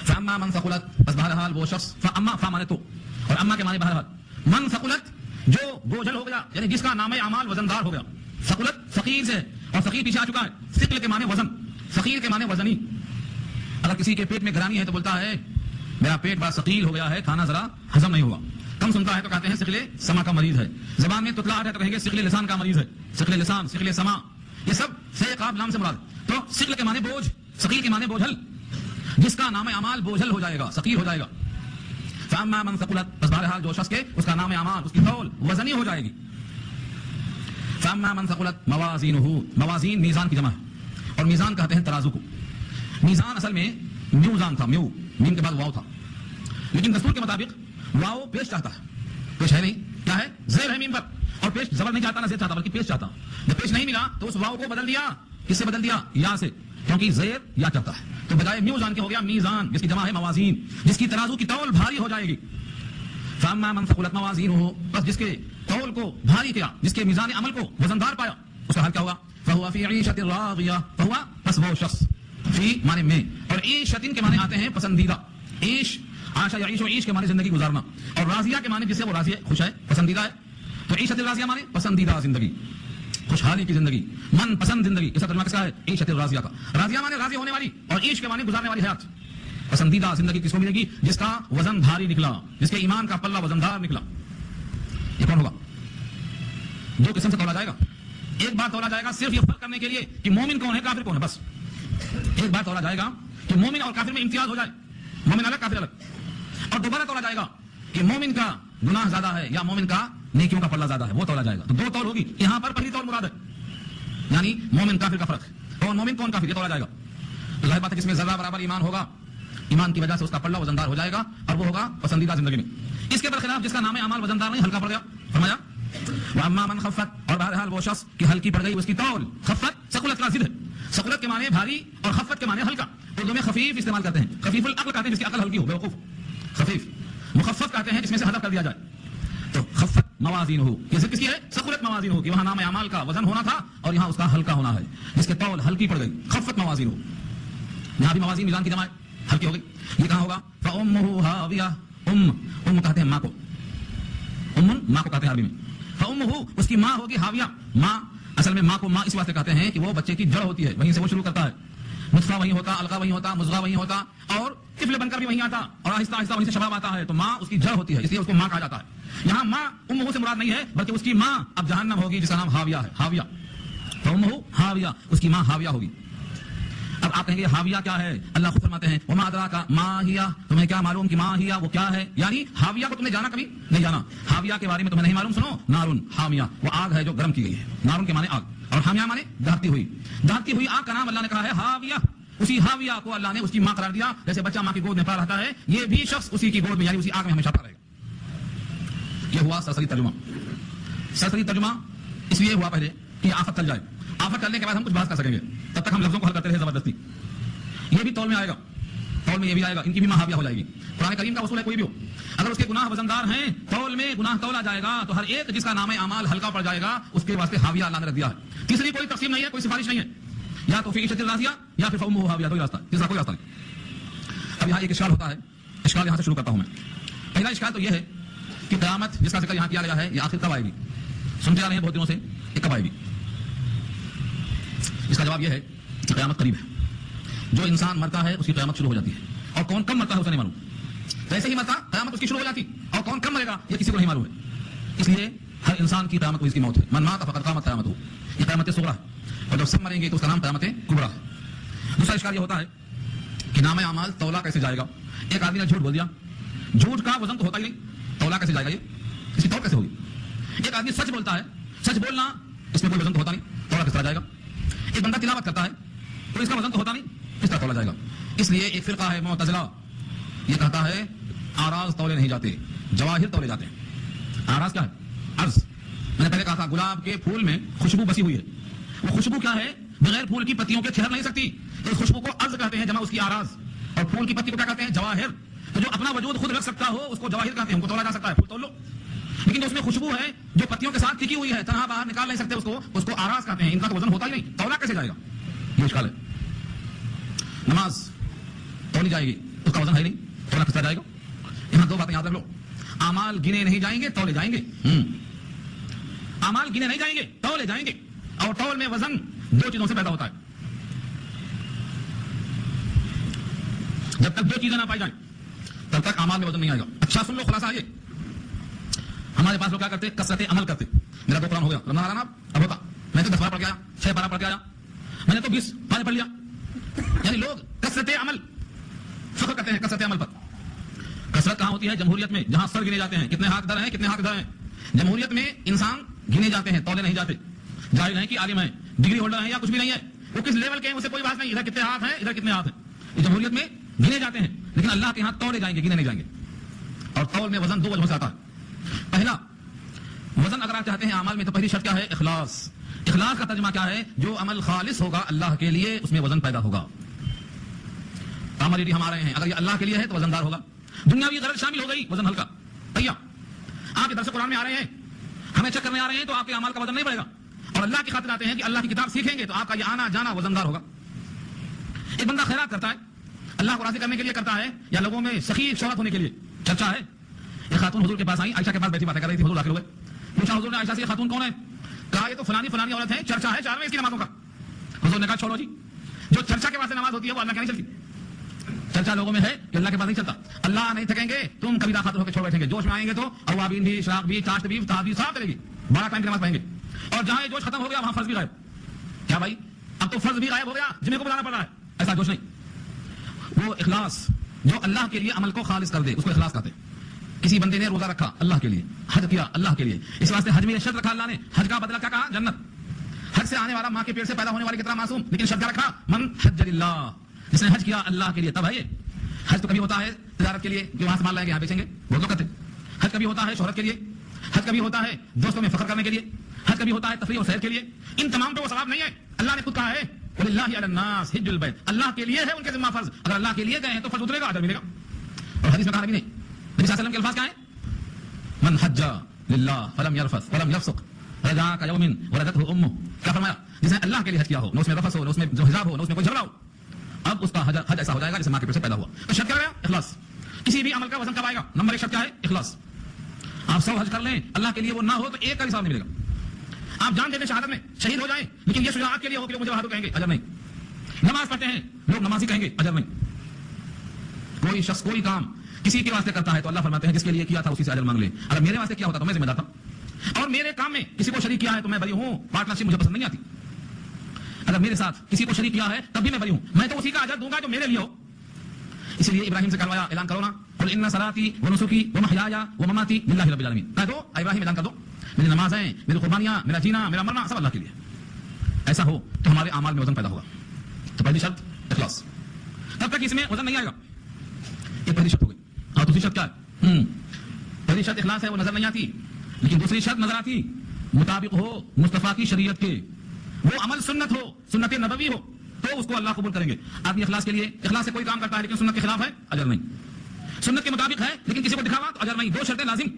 فاما من ثقلت، بس بہرحال وہ شخص، فاما فا مانے تو، اور اما کے معنی بہرحال. من ثقلت، جو بوجھل ہو گیا، یعنی جس کا نام اعمال وزندار ہو گیا. ثقلت فقیر سے، اور فقیر پیچھے آ چکا ہے. ثقل کے معنی وزن، فقیر کے معنی وزنی. اگر کسی کے پیٹ میں گرانی ہے تو بولتا ہے میرا پیٹ بڑا ثقیل ہو گیا ہے، کھانا ذرا ہضم نہیں ہوا. کم سنتا ہے تو کہتے ہیں ثقل سما کا مریض ہے. زبان میں تتلاہٹ ہے تو کہیں گے ثقل لسان کا مریض ہے. ثقل لسان، ثقل سما، یہ سب ثقاب نام سے مراد. تو ثقل کے معنی بوجھ، ثقیل کے معنی بوجھل. جس کا نام اعمال بوجھل ہو جائے گا، ثقیل ہو جائے گا. فاما من ثقلت، بس بہرحال جو شخص کے اس کا نام اعمال، اس کی قول وزنی ہو جائے گی. فاما من ثقلت موازینہ، موازین میزان کی جمع ہے، اور میزان کہتے ہیں ترازو کو. میزان اصل میں میوزان تھا، میو میم کے بعد واو تھا، لیکن دستور کے مطابق واو پیش چاہتا ہے. پیش ہے نہیں، کیا ہے؟ زیر ہے میم پر، اور پیش زبر نہیں چاہتا نہ زیر چاہتا بلکہ پیش چاہتا. جب پیش نہیں ملا تو اس واو کو بدل دیا. کس سے بدل دیا؟ یا سے، کیونکہ زیر یا چاہتا ہے. تو بجائے میوزان کے ہو گیا میزان، جس کی جمع ہے موازین، جس کی ترازو کی تول بھاری ہو جائے گی. فاما من ثقلت موازینہ، بس جس کے تول کو بھاری کیا، جس کے میزان عمل کو وزندار پایا، اس کا حال کیا ہوگا؟ فہو فی عیشۃ راضیہ. فہو، پس وہ شخص، فی معنی میں، اور عیشۃ کے معنی آتے ہیں پسندیدہ. عیش، عاشا یعیش، و عیش کے معنی زندگی گزارنا، اور راضیہ کے معنی جس سے وہ راضی ہے، خوش ہے، پسندیدہ ہے. تو عیشت الراضیہ معنی پسندیدہ زندگی، خوشحالی کی زندگی، من پسند زندگی. اس کا ترجمہ کس کا ہے؟ عیشت الراضیہ کا. راضیہ معنی راضی ہونے والی، اور عیش کے معنی گزارنے والی حیات. پسندیدہ زندگی کس کو ملے گی؟ جس کا وزن بھاری نکلا، جس کے ایمان کا پلہ وزندار نکلا. یہ کون ہوگا؟ دو قسم سے تولا جائے گا. ایک بار تولا جائے گا صرف یہ فرق کرنے کے لیے کہ مومن کون ہے، کافر کون ہے، بس. ایک بار تولا جائے گا کہ مومن اور کافر میں امتیاز ہو جائے، مومن الگ کافر الگ. اور دوبارہ تولا جائے گا کہ مومن کا گناہ زیادہ ہے یا مومن کا نیکیوں کا پلہ زیادہ ہے، وہ تولا جائے گا. تو دو تول ہوگی. یہاں پر پہلی تول مراد ہے، یعنی مومن کافر کا فرق ہے. کون مومن کون کافر، یہ تولا جائے گا. تو ظاہر بات ہے جس میں ذرہ برابر ایمان ہوگا، ایمان کی وجہ سے اس کا پلہ وزندار ہو جائے گا، اور وہ ہوگا پسندیدہ زندگی میں. اس کے برخلاف جس کا نام اعمال وزندار نہیں، ہلکا پڑ گیا. فرمایا واما من خفت، اور بہرحال وہ شخص کی ہلکی پڑ گئی اس کی تول. خفت ثقلت کا ضد ہے. ثقلت کے معنی بھاری اور خفت کے معنی ہلکا. اردو میں خفیف استعمال کرتے ہیں. خفیف العقل کہتے ہیں جس کی عقل ہلکی ہو، بیوقوف. خفیف. مخفف کہتے ہیں جس میں سے حذف کر دیا جائے. تو خفت موازین ہو، یہ صرف کس کی ہے؟ ثقلت موازین ہو، کہ وہاں نام اعمال کا وزن ہونا تھا اور یہاں اس کا ہلکا ہونا ہے، جس کے تول ہلکی پڑ گئی. خفت موازین ہو. یہاں بھی موازین میزان کی جمع ہے، ہلکی ہو گئی. یہ کہاں ہوگا؟ فأمه هاویہ. ام کہتے ہیں ماں کو، ماں کو کہتے ہیں عربی میں. فأمه اس کی ماں ہوگی ہاویہ. ماں اصل میں ماں کو ماں اس واسطے کہتے ہیں کہ وہ بچے کی جڑ ہوتی ہے، وہیں سے وہ شروع کرتا ہے. نطفہ وہیں ہوتا، علقہ وہیں ہوتا، مضغہ وہیں ہوتا، اور طفل بن کر بھی وہیں آتا، اور آہستہ آہستہ وہیں سے شباب آتا ہے. تو ماں اس کی جڑ ہوتی ہے، اس لیے اس کو ماں کہا جاتا ہے. یہاں ماں امہ سے مراد نہیں ہے، بلکہ اس کی ماں اب جہنم ہوگی جس کا نام ہاویہ ہے. ہاویہ. فأمه ہاویہ، اس کی ماں ہاویہ ہوگی. اب آپ کہیں گے ہاویہ کیا ہے؟ اللہ خود فرماتے ہیں وما ادراک ما ہی، تمہیں کیا معلوم کہ ماں ہی وہ کیا ہے؟ یعنی ہاویہ کو تم نے جانا کبھی نہیں جانا. ہاویہ کے بارے میں تمہیں نہیں معلوم. سنو، نارن حامیہ، وہ آگ ہے جو گرم کی گئی ہے. نارن کے معنی آگ، اور حامیہ معنی دہتی ہوئی. دہتی ہوئی آگ کا نام اللہ نے کہا ہے ہاویہ. اسی ہاویہ کو اللہ نے اس کی ماں قرار دیا. جیسے بچہ ماں کی گود میں پڑا رہتا ہے، یہ بھی شخص اسی کی گود میں یعنی اسی آگ میں ہمیشہ پڑا رہے گا. یہ ہوا سرسری ترجمہ. سرسری ترجمہ اس لیے ہوا پہلے کہ آفت ٹل جائے. آفت ٹلنے کے بعد ہم کچھ بات کر سکیں گے، تب تک ہم لفظوں کو حل کرتے رہے زبردستی. یہ بھی تول میں آئے گا، تول میں یہ بھی آئے گا، ان کی بھی ماں ہاویہ ہو جائے گی. قرآن کریم کا اصول ہے کوئی بھی ہو اگر اس کے گناہ وزندار ہیں، تول میں گناہ تولا جائے گا، تو ہر ایک جس کا نام اعمال ہلکا پڑ جائے گا اس کے واسطے ہاویہ اللہ نے رکھ دیا ہے. تیسری کوئی تقسیم نہیں ہے، کوئی سفارش نہیں ہے. یا تو فی عیشۃ راضیہ یا پھر فأمه ہاویہ، کوئی راستہ، تیسرا کوئی راستہ نہیں. اب یہاں ایک اشکال ہوتا ہے. اشکال یہاں سے شروع کرتا ہوں میں. پہلا اشکال تو یہ ہے کہ قیامت جس کا ذکر یہاں کیا گیا ہے، یہ آخر کب آئے گی؟ سنتے آ رہے ہیں بہت دنوں سے، یہ کب آئے گی؟ اس کا جواب یہ ہے کہ قیامت قریب ہے. جو انسان مرتا ہے اس کی قیامت شروع ہو جاتی ہے، اور کون کب مرتا ہے اسے نہیں معلوم. جیسے ہی مرتا قیامت اس کی شروع ہو جاتی، اور کون کب مرے گا یہ کسی کو نہیں معلوم ہے. اس لیے ہر انسان کی قیامت کو اس کی موت ہے. من مات فقد قامت قیامت ہو. یہ قیامت صغریٰ ہے، اور جب سب مریں گے تو اس کا نام قیامت کبریٰ ہے. دوسرا اشکال یہ ہوتا ہے کہ نام اعمال تولا کیسے جائے گا؟ ایک آدمی نے جھوٹ بول دیا، جھوٹ کا وزن تو ہوتا ہی نہیں، تولا کیسے جائے گا؟ یہ اس کی تول کیسے ہوگی؟ ایک آدمی سچ بولتا ہے، سچ بولنا اس میں کوئی وزن تو ہوتا نہیں، تولا کس طرح جائے گا؟ ایک بندہ تلاوت کرتا ہے تو اس کا وزن تو ہوتا نہیں، کس طرح تولا جائے گا؟ اس لیے ایک فرقہ ہے معتزلہ، یہ کہتا ہے آراز تولے نہیں جاتے، جواہر تولے جاتے ہیں. آراز کیا ہے؟ عرض. میں نے پہلے کہا تھا گلاب کے پھول میں خوشبو بسی ہوئی ہے. وہ خوشبو کیا ہے؟ بغیر پھول کی پتیوں کے ٹھہر نہیں سکتی. تو اس خوشبو کو عرض کہتے ہیں، جمع اس کی آراز. اور پھول کی پتی کو کیا کہتے ہیں؟ جواہر. تو جو اپنا وجود خود رکھ سکتا ہو اس کو جواہر کہتے ہیں، ان کو تولا جا سکتا ہے، پھول تول لو. لیکن جو اس میں خوشبو ہے جو پتیوں کے ساتھ ٹکی ہوئی ہے، تنہا باہر نکال نہیں سکتے، اس کو آراز کہتے ہیں. ان کا تو وزن ہوتا ہی نہیں، تولا کیسے جائے گا؟ یہ اشکال ہے. نماز تولی جائے گی، اس کا وزن ہے نہیں، تولا کس طرح جائے گا؟ یہاں دو باتیں یاد رکھ لو. اعمال گنے نہیں جائیں گے، تولے جائیں گے. اعمال گنے نہیں جائیں گے، تولے جائیں گے. اور تول میں وزن دو چیزوں سے پیدا ہوتا ہے. جب تک دو چیزیں نہ پائی جائیں تب تک اعمال میں وزن نہیں آئے گا. اچھا سن لو خلاصہ یہ. ہمارے پاس لوگ کیا کرتے؟ کثرت عمل کرتے. میرا تو قرآن ہو گیا، رمضان آ رہا نا، اب ہوتا میں تو 10 پارہ پڑھ کے آیا، 6 پارہ پڑھ کے آیا، میں نے تو 20 پارے پڑھ لیا. یعنی لوگ کثرت عمل فخر کرتے ہیں کثرت عمل پر. کثرت کہاں ہوتی ہے؟ جمہوریت میں، جہاں سر گنے جاتے ہیں، کتنے حق در ہیں، کتنے حق در ہیں. جمہوریت میں انسان گنے جاتے ہیں، تولے نہیں جاتے. جاہل ہیں کہ عالم ہیں، ڈگری ہولڈر ہیں یا کچھ بھی نہیں ہے، وہ کس لیول کے ہیں اسے کوئی بات نہیں. ادھر کتنے ہاتھ ہیں، ادھر کتنے ہاتھ ہیں. جمہوریت میں گنے جاتے ہیں، لیکن اللہ کے ہاں تولے جائیں گے، گنے نہیں جائیں گے. اور تول میں وزن دو وجہوں سے آتا ہے. پہلا وزن اگر آپ چاہتے ہیں اعمال میں تو پہلی شرط کیا ہے؟ اخلاص. اخلاص کا ترجمہ کیا ہے؟ جو عمل خالص ہوگا اللہ کے لیے اس میں وزن پیدا ہوگا. عمل ہم آ رہے ہیں، اگر یہ اللہ کے لیے ہے تو وزندار ہوگا. دنیاوی غرض شامل ہو گئی، وزن ہلکا. بھیا آپ درس قرآن میں آ رہے ہیں، ہمیں چیک کرنے آ رہے ہیں، تو آپ کے اعمال کا وزن نہیں بڑھے گا. اور اللہ کی خاطر آتے ہیں کہ اللہ کی کتاب سیکھیں گے تو آپ کا یہ آنا جانا وزندار ہوگا. ایک بندہ خیرات کرتا ہے، اللہ کو راضی کرنے کے لیے کرتا ہے یا لوگوں میں سخی شہرت ہونے کے لیے؟ چرچا ہے. ایک خاتون حضور کے پاس آئی, عائشہ کے پاس بیٹھی باتیں کر رہی تھی, حضور داخل ہوئے, پوچھا حضور نے عائشہ سے یہ خاتون کون ہے؟ کہا یہ تو فلانی فلانی عورت ہے, چرچا ہے چار میں اس کی نمازوں کا. حضور نے کہا چھوڑو جی, جو چرچا کے واسطے نماز ہوتی ہے وہ اللہ کے نہیں چلتی. چرچا لوگوں میں ہے کہ اللہ کے پاس نہیں چلتا. اللہ نہیں تھکیں گے, تم کبھی خاطر ہو کے چھوڑ بیٹھیں گے, جوش میں آئیں گے تو اوابین بھی, شراق بھی, چاشت بھی, تاز بھی سب چلے گی, بڑا ٹائم کی نماز پڑھیں گے. اور جہاں یہ جوش ختم ہو گیا وہاں فرض بھی غائب. کیا بھائی, اب تو فرض بھی غائب ہو گیا, جمعے کو بلانا پڑ رہا ہے. ایسا جوش نہیں. وہ اخلاص جو اللہ کے لیے عمل کو خالص کر دے اس کو اخلاص کہتے ہیں. کسی بندے نے روزہ رکھا اللہ کے لیے, حج کیا اللہ کے لیے, اس واسطے حج میں شرط رکھا اللہ نے, حج کا بدلہ کیا کہا؟ جنت. حج سے آنے والا ماں کے پیٹ سے پیدا ہونے والے کتنا معصوم, لیکن شرط کیا رکھا؟ من حج للہ, جس نے حج کیا اللہ کے لیے. تب ہے یہ حج تو کبھی ہوتا ہے تجارت کے لیے, جو وہاں سے مال لائیں گے یہاں بیچیں گے, وہ تو کرتے. حج کبھی ہوتا ہے شہرت کے لیے, حج کبھی ہوتا ہے دوستوں میں فخر کرنے کے لیے, حج کبھی ہوتا ہے تفریح اور سیر کے لیے. ان تمام پہ وہ ثواب نہیں ہے. اللہ نے خود کہا ہے وَلِلَّهِ عَلَى النَّاسِ حِجُّ الْبَيْتِ, اللہ کے لیے ہے ان کے ذمہ فرض. اگر اللہ کے لیے گئے ہیں تو فرض اترے گا, اجر ملے گا. اور حدیث میں کہا نبی نے, نبی صلی اللہ علیہ وسلم کے الفاظ کیا ہیں؟ من حج للہ فلم یرفث ولم یفسق رجع کیوم ولدته امه. کیا فرمایا؟ جس نے اللہ کے لیے حج کیا ہو, نہ اس میں رفث ہو, نہ اس میں جو حجاب ہو, نہ اس میں کوئی جھگڑا ہو, اب اس کا حج ایسا ہو جائے گا جیسے ماں کے پیٹ سے پیدا ہوا. تو شرط کیا ہے؟ اخلاص. کسی بھی عمل کا وزن کب آئے گا؟ نمبر 1 شرط کیا ہے؟ اخلاص. آپ 100 حج کر لیں, اللہ کے لیے وہ نہ ہو تو ایک کا بھی ثواب نہیں ملے گا. آپ جان دے دیں شہادت میں, شہید ہو جائیں, لیکن یہ شجاعت کے لیے ہو کہ مجھے بہادر کہیں گے, اجر نہیں. نماز پڑھتے ہیں لوگ نمازی کہیں گے, اجر نہیں. کوئی شخص کوئی کام کسی کے واسطے کرتا ہے تو اللہ فرماتے ہیں جس کے لیے کیا تھا اسی سے اجر مانگ لے. اگر میرے واسطے کیا ہوتا تو میں ذمہ دار تھا, اور میرے کام میں کسی کو شریک کیا ہے تو میں بری ہوں. پارٹنرشپ مجھے پسند نہیں آتی. اگر میرے ساتھ کسی کو شریک کیا ہے تب بھی میں بری ہوں, میں تو اسی کا اجر دوں گا جو میرے لیے ہو. اس لیے ابراہیم سے کروایا, اعلان کرو نا, قل ان صلاتی ونسکی ومحیای ومماتی للہ رب العالمین. کہہ دو ابراہیم, اعلان کر دو, میری نمازیں, میری قربانیاں, میرا جینا, میرا مرنا سب اللہ کے لیے. ایسا ہو تو ہمارے اعمال میں وزن پیدا ہوگا. تو پہلی شرط اخلاص. تب تک اس میں وزن نہیں آئے گا. یہ پہلی شرط ہو گئی. اور دوسری شرط کیا ہے؟ پہلی شرط اخلاص ہے, وہ نظر نہیں آتی. لیکن دوسری شرط نظر آتی, مطابق ہو مصطفیٰ کی شریعت کے, وہ عمل سنت ہو, سنت نبوی ہو, تو اس کو اللہ قبول کریں گے. آدمی اخلاص کے لیے اخلاص سے کوئی کام کرتا ہے لیکن سنت کے خلاف ہے, اجر نہیں. سنت کے مطابق ہے لیکن کسی کو دکھاوا تو اجر نہیں. 2 شرطیں لازم.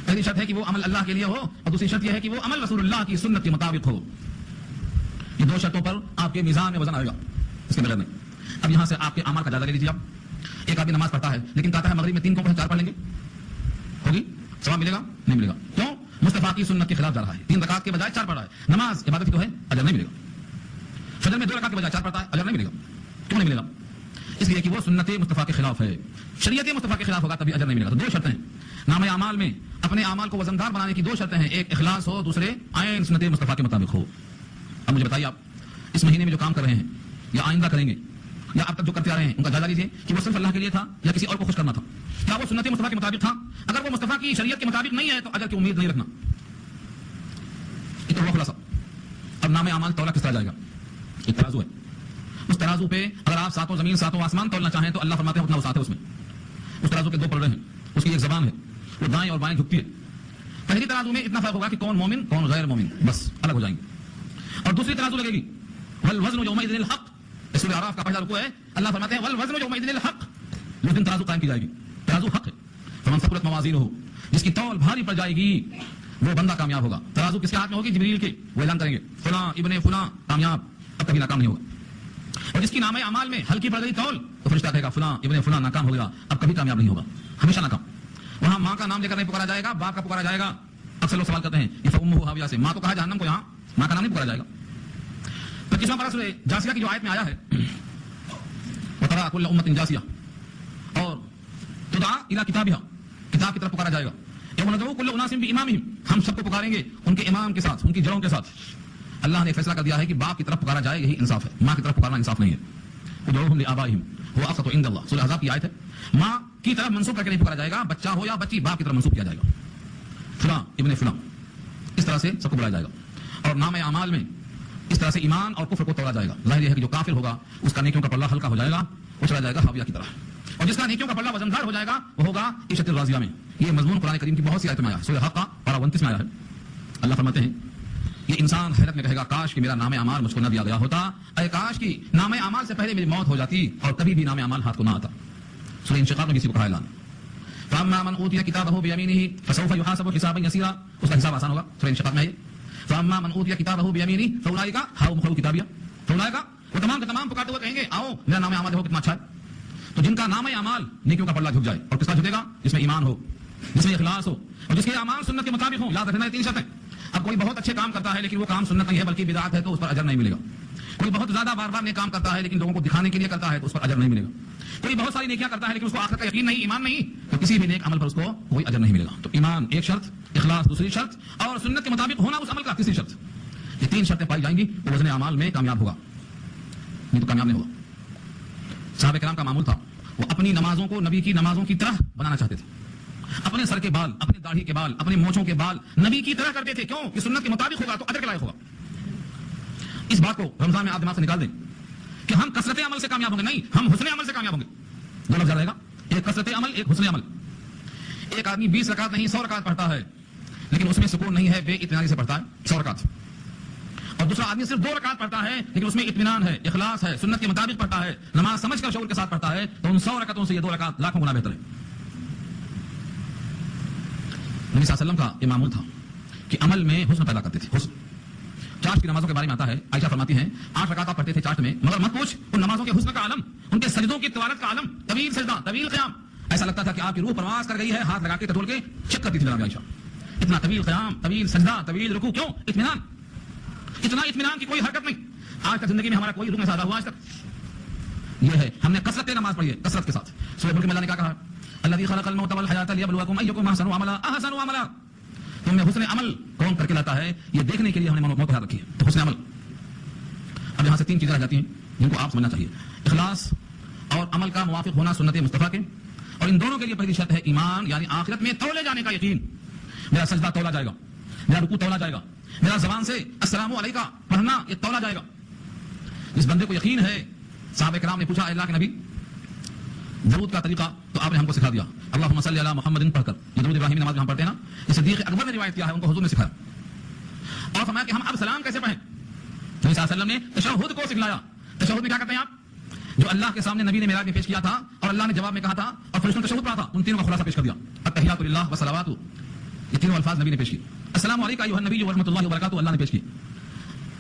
پہلی شرط ہے کہ وہ عمل اللہ کے لیے ہو, اور دوسری شرط یہ ہے کہ وہ عمل رسول اللہ کی سنت کے مطابق ہو. یہ 2 شرطوں پر آپ کے میزان میں وزن آئے گا, اس کے بغیر نہیں. اب یہاں سے آپ کے اعمال کا جائزہ لے لیجیے. آپ ایک آدمی نماز پڑھتا ہے لیکن کہتا ہے مغرب میں 3 کو 4 پڑھ لیں گے, ہوگی؟ ثواب ملے گا؟ نہیں ملے گا. کیوں؟ مصطفیٰ کی سنت کے خلاف جا رہا ہے. 3 رکعت کے بجائے 4 پڑھ رہا ہے. نماز عبادت کی تو ہے, اجر نہیں ملے گا. فجر میں 2 رکعت کے بجائے 4 پڑھتا ہے, اجر نہیں ملے گا. کیوں نہیں ملے گا؟ اس لیے کہ وہ سنت مصطفیٰ کے خلاف ہے, شریعت مصطفیٰ کے خلاف ہوگا تبھی اجر نہیں ملے گا. تو 2 شرطیں ہیں نام اعمال میں. اپنے اعمال کو وزندار بنانے کی 2 شرطیں ہیں, ایک اخلاص ہو, دوسرے عین سنت مصطفیٰ کے مطابق ہو. اب مجھے بتائیے, آپ اس مہینے میں جو کام کر رہے ہیں یا آئندہ کریں گے یا اب تک جو کرتے آ رہے ہیں ان کا جائزہ لیجیے کہ وہ صرف اللہ کے لیے تھا یا کسی اور کو خوش کرنا تھا. کیا وہ سنت مصطفیٰ کے مطابق تھا؟ اگر وہ مصطفیٰ کی شریعت کے مطابق نہیں ہے تو اجر کی امید نہیں رکھنا. یہ تو وہ خلاصہ. اب نام اعمال تولا کس طرح جائے گا؟ ایک ترازو ہے. اس ترازو پہ اگر آپ 7 زمین 7 آسمان تولنا چاہیں تو اللہ فرماتے ہیں اتنا وسعت ہے اس میں. اس ترازو کے 2 پلڑے ہیں, اس کی ایک زبان ہے, وہ دائیں اور بائیں جھکتی ہے. پہلی ترازو میں اتنا فرق ہوگا کہ کون مومن کون غیر مومن, بس الگ ہو جائیں گے. اور دوسری ترازو لگے گی والوزن یومئذ الحق. سورہ اعراف کا پہلا رکوع ہے, اللہ فرماتے ہیں والوزن یومئذ الحق. اس دن ترازو قائم کی جائے گی, ترازو حق ہے. فمن ثقلت موازینہ, جس کی تول بھاری پڑ جائے گی وہ بندہ کامیاب ہوگا. ترازو کس کے ہاتھ میں ہوگی؟ جبریل کے. وہ اعلان کریں گے فلاں ابن فلاں کامیاب, اب کبھی ناکام نہیں ہوگا. اور جس کی نامہ اعمال میں ہلکی پڑ گئی تول تو فرشتہ کہے گا فلاں ابن فلاں ناکام ہو گیا, اب کبھی کامیاب نہیں ہوگا, ہمیشہ ناکام. وہاں ماں کا نام لے کر نہیں پکارا جائے گا, باپ کا پکارا جائے گا. اکثر لوگ سوال کرتے ہیں یہ فامہ ہاویہ سے, ماں تو کہا جہنم کو, یہاں ماں کا نام نہیں پکارا جائے گا. 25واں پارہ سورہ جاثیہ کی جو آیت میں آیا ہے وَتَرَىٰ كُلَّ أُمَّةٍ جَاثِيَةً, اور تدعا الی کتابھا, کتاب کی طرف پکارا جائے گا. یوم ندعو کل اناس بامامہم, ہم سب کو پکاریں گے ان کے امام کے ساتھ, ان کی جڑوں کے ساتھ. اللہ نے فیصلہ کر دیا ہے کہ باپ کی طرف پکارا جائے, یہی انصاف ہے. ماں کی طرف پکارنا انصاف نہیں ہے. ادعوہم لآبائہم هو اقسط عند اللہ, سورہ احزاب کی آیت ہے. ماں کی طرف منسوب کر کے نہیں پکارا جائے گا, بچہ ہو یا بچی باپ کی طرف منسوب کیا جائے گا, فلاں ابن فلاں, اس طرح سے سب کو بلایا جائے گا. اور نام اعمال میں اس طرح سے ایمان اور کفر کو توڑا جائے گا. ظاہر ہے کہ جو کافر ہوگا اس کا نیکیوں کا پلہ ہلکا ہو جائے گا, وہ چلا جائے گا ہاویہ کی طرح, اور جس کا نیکیوں کا پلہ وزندار ہو جائے گا وہ ہوگا عیشۃ الراضیہ میں. یہ مضمون قرآن کریم کی بہت سی آیتوں میں آیا ہے. سورہ حق پارہ 29 میں آیا ہے. اللہ فرماتے ہیں یہ انسان حیرت میں کہے گا کاش کہ میرا نام اعمال مجھ کو نہ دیا گیا ہوتا, اے کاش کی نام اعمال سے پہلے میری موت ہو جاتی اور کبھی بھی نام اعمال ہاتھ کو نہ آتا. سورہ انشقاق میں کسی کو کہا اعلان فاما من اوتی کتابه بیمینہ فسوف یحاسب حسابا یسیرا, اس کا حساب آسان ہوگا. سورہ انشقاق میں ہے فاما من اوتی کتابه بیمینہ فاولئک ہاؤم اقرؤوا کتابیہ, فاولئک وہ تمام کے تمام پکارتے ہوئے کہیں گے آؤ میرا نام اعمال دیکھو کتنا اچھا ہے, تو جن کا نام اعمال نیکیوں کا پلہ جھک جائے، اور کس کا جھکے گا؟ جس میں ایمان ہو، جس میں اخلاص ہو، اور جس کے اعمال سنت کے مطابق ہوں. یاد رکھنا یہ 3 شرطیں. اب کوئی بہت اچھے کام کرتا ہے لیکن وہ کام سنت نہیں ہے بلکہ بدعت ہے تو اس پر اجر نہیں ملے گا. کوئی بہت زیادہ بار بار نیک کام کرتا ہے لیکن لوگوں کو دکھانے کے لیے کرتا ہے تو اس پر اجر نہیں ملے گا. کوئی بہت ساری نیکیاں کرتا ہے لیکن اس کو آخرت کا یقین نہیں، ایمان نہیں، تو کسی بھی نیک عمل پر اس کو کوئی اجر نہیں ملے گا. تو ایمان ایک شرط، اخلاص دوسری شرط، اور سنت کے مطابق ہونا اس عمل کا تیسری شرط. یہ 3 شرطیں پائی جائیں گی تو وزن اعمال میں کامیاب ہوگا، نہیں تو کامیاب نہیں ہوگا. صحابہ کرام کا معمول تھا، وہ اپنی نمازوں کو نبی کی نمازوں کی طرح بنانا چاہتے تھے. اپنے سر کے بال، اپنے داڑھی کے بال، اپنے مونچھوں کے بال نبی کی طرح کرتے تھے. کیوں؟ کہ سنت کے مطابق ہوگا تو اجر کے لائق ہوگا. اس بات کو رمضان میں آپ دماغ سے نکال دیں کہ ہم کثرت عمل سے کامیاب ہوں گے، نہیں، ہم حسن عمل سے کامیاب ہوں گے. دو لفظ رہے گا، ایک کثرت عمل، ایک حسن عمل. ایک آدمی 20 رکعت نہیں 100 رکعت پڑھتا ہے لیکن اس میں سکون نہیں ہے، بے اطمینانی سے پڑھتا ہے 100 رکعت. اور دوسرا آدمی صرف 2 رکعت پڑھتا ہے لیکن اس میں اطمینان ہے، اخلاص ہے، سنت کے مطابق پڑھتا ہے، نماز سمجھ کر شعور کے ساتھ پڑھتا ہے، تو ان 100 رکعتوں سے یہ 2 رکعت لاکھوں گنا بہتر ہے. نبی صلی اللہ علیہ وسلم کا یہ معمول تھا کہ عمل میں حسن پیدا کرتے تھے. حسن چاشت کی نمازوں کے بارے میں آتا ہے، عائشہ فرماتی ہیں 8 رکعت پڑھتے تھے چاشت میں، مگر مت پوچھ ان نمازوں کے حسن کا عالم، ان کے سجدوں کی طوالت کا عالم، طویل سجدہ، طویل قیام. ایسا لگتا تھا کہ آپ کی روح پرواز کر گئی ہے، ہاتھ لگا کے ٹٹول کے چیک کرتی تھی جناب عائشہ. اتنا طویل قیام، طویل سجدہ، طویل رکوع. کیوں؟ اطمینان، اتنا اطمینان کی کوئی حرکت نہیں. آج تک زندگی میں ہمارا کوئی رکن ایسا ادا ہوا آج تک؟ یہ ہے ہم نے کثرت نماز پڑھی ہے، کثرت کے ساتھ. سورہ ملک میں اللہ نے کیا کہا؟ الذی خلق الموت والحیات لیبلوکم ایکم احسن عملا، احسن عملا. تم میں حسن عمل کون کر کے لاتا ہے یہ دیکھنے کے لیے ہم نے موت یاد رکھی ہے. تو حسن عمل. اب یہاں سے 3 چیزیں رہ جاتی ہیں جن کو آپ سمجھنا چاہیے. اخلاص اور عمل کا موافق ہونا سنت مصطفیٰ کے، اور ان دونوں کے لیے پہلی شرط ہے ایمان، یعنی آخرت میں تولے جانے کا یقین. میرا سجدہ تولا جائے گا، میرا رکوع تولا جائے گا، میرا زبان سے السلام علیکم پڑھنا یہ تولا جائے گا. جس بندے کو یقین ہے، صحابہ کرام نے پوچھا اللہ کے نبی درود کا طریقہ، تو آپ نے ہم کو سکھا دیا. اللہم صلی علی محمد پڑھ کر، یہ درود ابراہیمی نماز میں ہم پڑھتے ہیں نا، یہ صدیق اکبر نے روایت کیا ہے، ان کو حضور نے سکھایا. اور فرمایا کہ ہم اب سلام کیسے پڑھیں. نبی صلی اللہ علیہ وسلم نے تشہد کو سکھلایا. تشہد میں کیا کرتے ہیں آپ؟ جو اللہ کے سامنے نبی نے معراج میں پیش کیا تھا اور اللہ نے جواب میں کہا تھا اور فرشتوں نے تشہد پڑھا تھا، ان تینوں کا خلاصہ پیش کر دیا. التحیات للہ والصلوات، یہ تینوں الفاظ نبی نے پیش کیے. السلام علیکم ایھا النبی ورحمۃ اللہ وبرکاتہ اللہ نے پیش کی.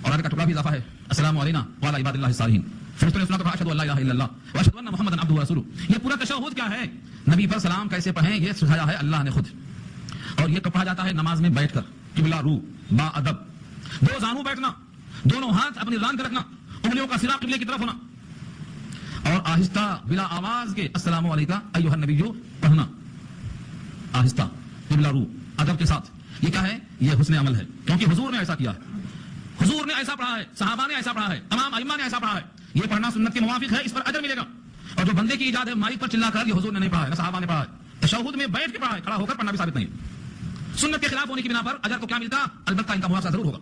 اور آگے کا ٹکڑا بھی اضافہ ہے، السلام علینا وعلی عباد اللہ الصالحین. فرشتوں نے سنا تو اشہد ان لا الہ الا اللہ واشہد ان محمدا عبدہ ورسولہ. یہ پورا تشہد کیا ہے؟ نبی پر سلام کیسے پڑھیں یہ سکھایا ہے اللہ نے خود. اور یہ پڑھا جاتا ہے نماز میں بیٹھ کر، قبلہ رو، با ادب، 2 زانو بیٹھنا، دونوں ہاتھ اپنی ران پہ رکھنا، انگلیوں کا سرا قبلے کی طرف ہونا، اور آہستہ بلا آواز کے السلام علیکم ایھا النبی پڑھنا، آہستہ، قبلہ رو، ادب کے ساتھ. یہ کیا ہے؟ یہ حسن عمل ہے، کیونکہ حضور نے ایسا کیا ہے، حضور نے ایسا پڑھا ہے، صحابہ نے ایسا پڑھا ہے، تمام ائمہ نے ایسا پڑھا ہے. یہ پڑھنا سنت کے موافق ہے، اس پر اجر ملے گا. اور جو بندے کی ایجاد ہے مائک پر چلا کر، یہ حضور نے نہیں پڑھا ہے، نہ صحابہ نے پڑھا ہے. تشہد میں بیٹھ کے پڑھا ہے، کھڑا ہو کر پڑھنا بھی ثابت نہیں ہے. سنت کے خلاف ہونے کی بنا پر اجر کو کیا ملتا؟ البتہ ان کا مواخذہ ضرور ہوگا.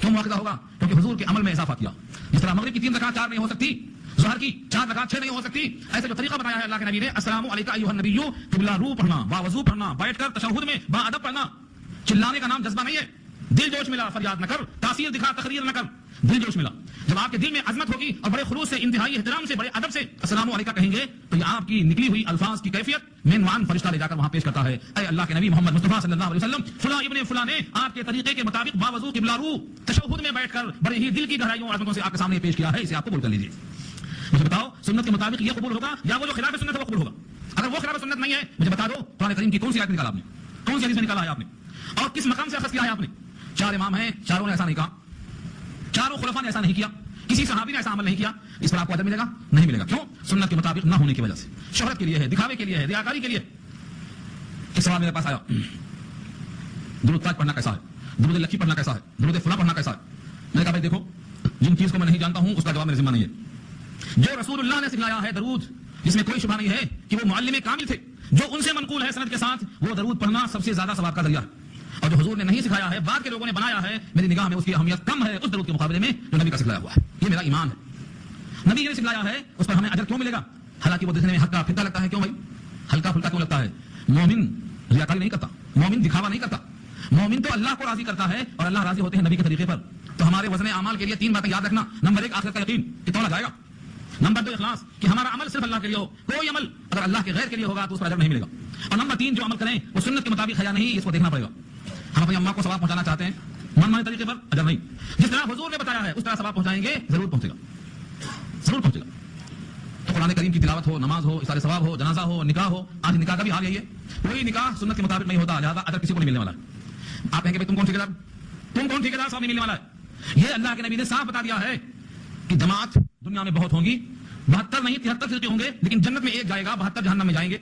کیوں مواخذہ ہوگا؟ کیونکہ حضور کے عمل میں اضافہ کیا. جس طرح مغرب کی 3 رکعت 4 نہیں ہو سکتی، ظہر کی 4 رکعت 6 نہیں ہو سکتی، ایسے جو طریقہ بتایا ہے اللہ کے نبی نے، السلام علیکم ایھا النبی، قبلہ رو پڑھنا، با وضو پڑھنا، بیٹھ کر تشہد میں با ادب پڑھنا. چلانے کا نام جذبہ نہیں ہے. دل جوش ملا فریاد نہ کر، تاثیر دکھا تقریر نہ کر. دل جوش ملا، جب آپ کے دل میں عظمت ہوگی اور بڑے خلوص سے، انتہائی احترام سے، بڑے ادب سے السلام علیکم کہیں گے تو یہ آپ کی نکلی ہوئی الفاظ کی کیفیت مینوان فرشتہ لے جا کر وہاں پیش کرتا ہے. اے اللہ کے نبی محمد مصطفیٰ صلی اللہ علیہ وسلم، فلاں ابن فلاں نے آپ کے طریقے کے مطابق باوضو قبلہ رو تشہد میں بیٹھ کر بڑے ہی دل کی گہرائیوں اور عظمتوں سے آپ کے سامنے پیش کیا ہے، اسے آپ قبول کر لیجیے. مجھے بتاؤ سنت کے مطابق یہ قبول ہوگا یا وہ جو خلاف سنت ہے وہ قبول ہوگا؟ اگر وہ خلاف سنت نہیں ہے مجھے بتا دو قرآن کریم کی کون سی آیت نکالا آپ نے، کون سی حدیث میں نکالا ہے آپ نے، اور کس مقام سے اخذ کیا ہے آپ نے؟ 4 امام ہیں، چاروں نے ایسا نہیں کہا، چاروں خلفاء نے ایسا نہیں کیا، کسی صحابی نے ایسا عمل نہیں کیا. اس پر آپ کو اجر ملے گا؟ نہیں ملے گا. کیوں؟ سنت کے مطابق نہ ہونے کی وجہ سے. شہرت کے لیے ہے، دکھاوے کے لیے ہے، ریاکاری کے لیے. ایک سوال میرے پاس آیا، درود تاج پڑھنا کیسا ہے، درود لکھی پڑھنا کیسا ہے، درود فلاں پڑھنا کیسا ہے. میں نے کہا بھائی دیکھو، جن چیز کو میں نہیں جانتا ہوں اس کا جواب میرے ذمہ نہیں ہے. جو رسول اللہ نے سکھلایا ہے درود، جس میں کوئی شبہ نہیں ہے کہ وہ معلم کامل تھے، جو ان سے منقول ہے سند کے ساتھ، وہ درود پڑھنا سب سے زیادہ ثواب کا ذریعہ ہے. اور جو حضور نے نہیں سکھایا ہے، بعد کے لوگوں نے بنایا ہے، میری نگاہ میں اس کی اہمیت کم ہے اس درود کے مقابلے میں جو نبی کا سکھلایا ہوا ہے. یہ میرا ایمان ہے. نبی نے سکھلایا ہے، اس پر ہمیں اجر کیوں ملے گا؟ حالانکہ وہ دیکھنے میں ہلکا پھلکا لگتا ہے. کیوں بھائی ہلکا پھلکا کیوں لگتا ہے؟ مومن ریاکاری نہیں کرتا، مومن دکھاوا نہیں کرتا. مومن تو اللہ کو راضی کرتا ہے اور اللہ راضی ہوتے ہیں نبی کے طریقے پر. تو ہمارے وزن اعمال کے لیے 3 باتیں یاد رکھنا. نمبر 1 آخرت کا یقین کہ تولا جائے گا. نمبر 2 اخلاص کہ ہمارا عمل صرف اللہ کے لیے ہو، کوئی عمل اگر اللہ کے غیر کے لیے ہوگا تو اس پر اجر نہیں ملے گا. اور نمبر 3 جو عمل کریں وہ سنت کے مطابق ہے یا نہیں، اس کو دیکھنا پڑے گا. ہم اپنی اماں کو ثواب پہنچانا چاہتے ہیں، من مانے طریقے پر اجر نہیں. جس طرح حضور نے بتایا ہے اس طرح ثواب پہنچائیں گے، ضرور پہنچے گا، ضرور پہنچے گا. تو قرآن کریم کی تلاوت ہو، نماز ہو، اثار ثواب ہو، جنازہ ہو، نکاح ہو. آج نکاح کا بھی حال یہی ہے، کوئی نکاح سنت کے مطابق نہیں ہوتا، لہٰذا اجر کسی کو نہیں ملنے والا. آپ کہیں گے تم کون ٹھیکیدار صاحب نہیں ملنے والا ہے. یہ اللہ کے نبی نے صاف بتا دیا ہے کہ جماعت دنیا میں بہت ہوں گی، 72 نہیں 73 فرقے ہوں گے، لیکن جنت میں ایک جائے گا، 72 جہنم میں جائیں گے.